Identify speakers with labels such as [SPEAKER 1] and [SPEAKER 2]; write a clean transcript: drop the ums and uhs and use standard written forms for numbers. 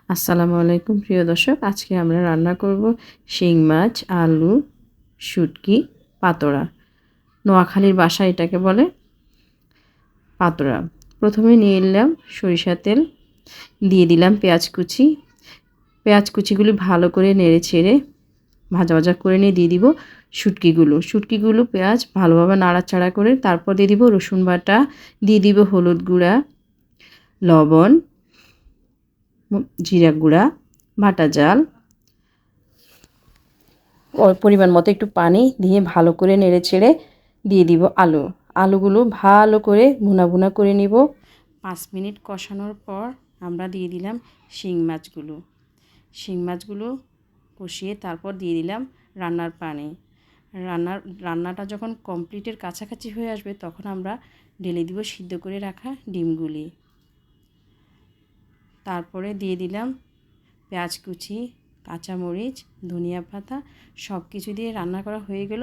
[SPEAKER 1] আসসালামু আলাইকুম প্রিয় দর্শক, আজকে আমরা রান্না করব শিং মাছ, আলু, শুটকি, পাতোড়া। নোয়াখালীর ভাষায় এটাকে বলে পাতোড়া। প্রথমে নিয়ে নিলাম সরিষার তেল, দিয়ে দিলাম পেঁয়াজ কুচি। পেঁয়াজ কুচিগুলি ভালো করে নেড়ে ছেড়ে ভাজা ভাজা করে নিয়ে দিয়ে দিব শুটকিগুলো পেঁয়াজ ভালোভাবে নাড়াচাড়া করে তারপর দিয়ে দিব রসুন বাটা, দিয়ে দিব হলুদ গুঁড়া, লবণ, জিরা গুঁড়া, বাটা জাল, পরিমাণ মতো একটু পানি দিয়ে ভালো করে নেড়ে ছেড়ে দিয়ে দিব আলুগুলো ভালো করে ভুনা ভুনা করে নিব। 5 মিনিট কষানোর পর আমরা দিয়ে দিলাম শিং মাছগুলো কষিয়ে তারপর দিয়ে দিলাম রান্নার পানি। রান্নাটা যখন কমপ্লিটের কাছাকাছি হয়ে আসবে তখন আমরা ঢেলে দিব সিদ্ধ করে রাখা ডিমগুলি। তারপরে দিয়ে দিলাম পেঁয়াজ কুচি, কাঁচামরিচ, ধনিয়া পাতা, সব কিছু দিয়ে রান্না করা হয়ে গেল।